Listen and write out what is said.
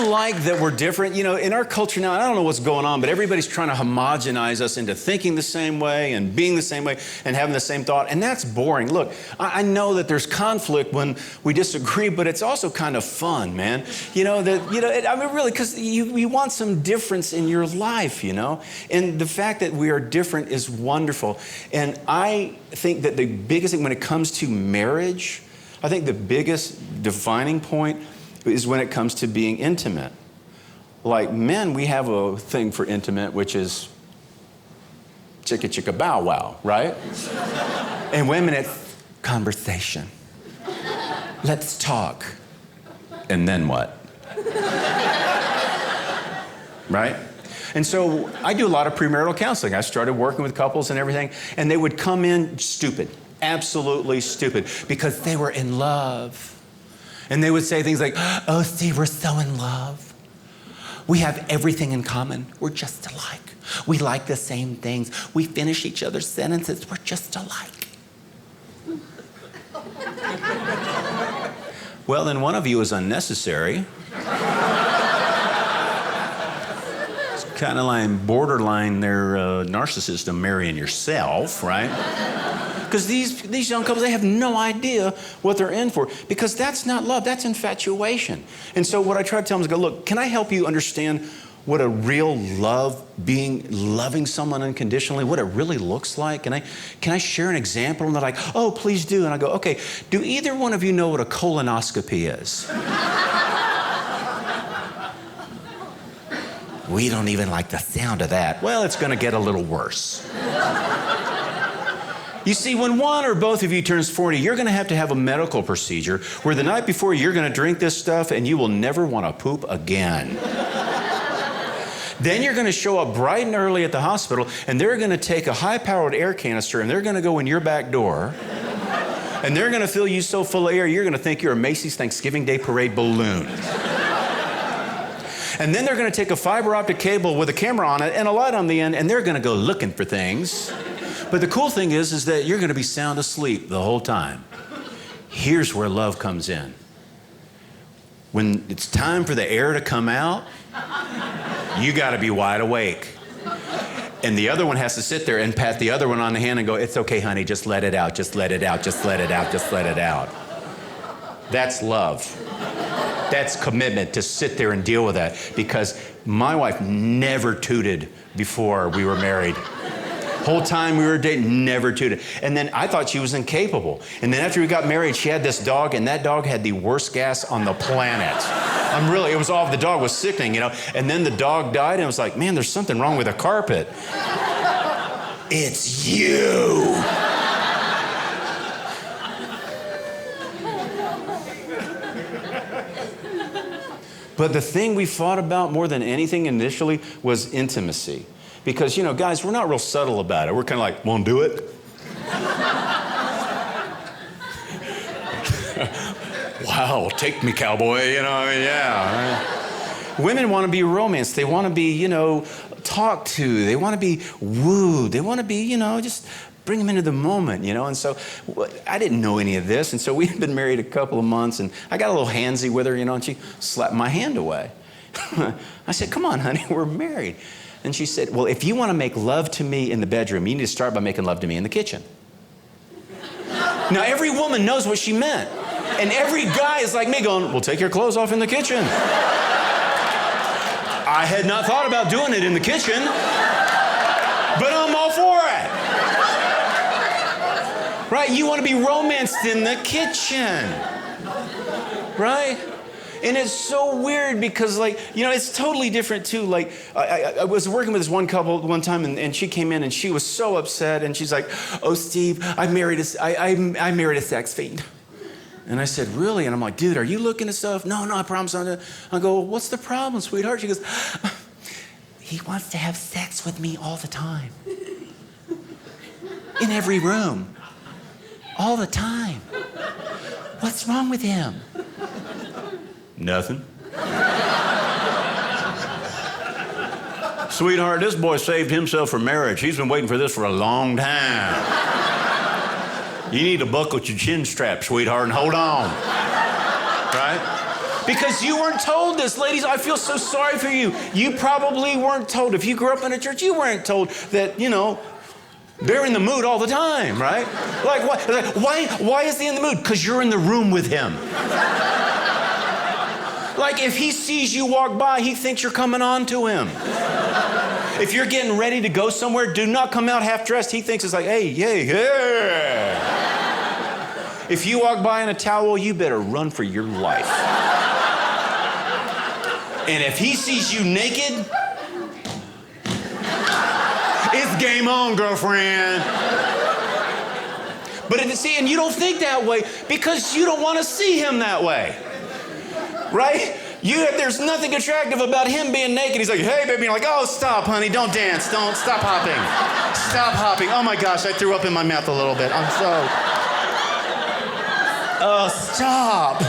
I like that we're different. You know, in our culture now, I don't know what's going on, but everybody's trying to homogenize us into thinking the same way and being the same way and having the same thought, and that's boring. Look, I know that there's conflict when we disagree, but it's also kind of fun, man. I mean, really, because you want some difference in your life, you know? And the fact that we are different is wonderful. And I think that the biggest thing when it comes to marriage, I think the biggest defining point is when it comes to being intimate. Like men, we have a thing for intimate, which is chicka chicka bow wow, right? And women, it's conversation. Let's talk. And then what? Right? And so I do a lot of premarital counseling. I started working with couples and everything, and they would come in stupid, absolutely stupid, because they were in love. And they would say things like, oh, Steve, we're so in love. We have everything in common. We're just alike. We like the same things. We finish each other's sentences. We're just alike. Well, then one of you is unnecessary. It's kind of like borderline their narcissism marrying yourself, right? Because these young couples, they have no idea what they're in for. Because that's not love, that's infatuation. And so what I try to tell them is, go, look, can I help you understand what a real loving someone unconditionally, what it really looks like? Can I share an example? And they're like, oh, please do. And I go, okay, do either one of you know what a colonoscopy is? We don't even like the sound of that. Well, it's going to get a little worse. You see, when one or both of you turns 40, you're going to have a medical procedure where the night before you're going to drink this stuff and you will never want to poop again. Then you're going to show up bright and early at the hospital, and they're going to take a high-powered air canister and they're going to go in your back door, and they're going to fill you so full of air you're going to think you're a Macy's Thanksgiving Day Parade balloon. And then they're going to take a fiber optic cable with a camera on it and a light on the end, and they're going to go looking for things. But the cool thing is that you're going to be sound asleep the whole time. Here's where love comes in. When it's time for the air to come out, you got to be wide awake. And the other one has to sit there and pat the other one on the hand and go, it's okay, honey, just let it out, just let it out, just let it out, just let it out. That's love. That's commitment, to sit there and deal with that. Because my wife never tooted before we were married. Whole time we were dating, never tooted. And then I thought she was incapable. And then after we got married, she had this dog, and that dog had the worst gas on the planet. It was all, the dog was sickening, you know. And then the dog died, and it was like, man, there's something wrong with the carpet. It's you. But the thing we fought about more than anything initially was intimacy. Because, you know, guys, we're not real subtle about it. We're kind of like, won't do it? Wow, take me, cowboy, you know, I mean, yeah. Right? Women want to be romanced. They want to be, you know, talked to. They want to be wooed. They want to be, you know, just bring them into the moment, you know. And so I didn't know any of this. And so we had been married a couple of months, and I got a little handsy with her, you know, and she slapped my hand away. I said, come on, honey, we're married. And she said, well, if you want to make love to me in the bedroom, you need to start by making love to me in the kitchen. Now, every woman knows what she meant. And every guy is like me going, well, take your clothes off in the kitchen. I had not thought about doing it in the kitchen, but I'm all for it. Right? You want to be romanced in the kitchen. Right? And it's so weird because, like, you know, it's totally different, too. Like, I was working with this one couple one time, and she came in, and she was so upset, and she's like, oh, Steve, I married a sex fiend. And I said, really? And I'm like, dude, are you looking at stuff? No, I promise I'm not. I go, what's the problem, sweetheart? She goes, he wants to have sex with me all the time. In every room. All the time. What's wrong with him? Nothing. Sweetheart, this boy saved himself for marriage. He's been waiting for this for a long time. You need to buckle your chin strap, sweetheart, and hold on. Right? Because you weren't told this. Ladies, I feel so sorry for you. You probably weren't told. If you grew up in a church, you weren't told that, they're in the mood all the time, right? Like, why is he in the mood? Because you're in the room with him. Like, if he sees you walk by, he thinks you're coming on to him. If you're getting ready to go somewhere, do not come out half dressed. He thinks it's like, hey, yeah. If you walk by in a towel, you better run for your life. And if he sees you naked, it's game on, girlfriend. But and you don't think that way because you don't want to see him that way. Right? There's nothing attractive about him being naked. He's like, hey, baby. You're like, oh, stop, honey. Don't dance. Don't. Stop hopping. Stop hopping. Oh, my gosh. I threw up in my mouth a little bit. I'm so... Oh, stop.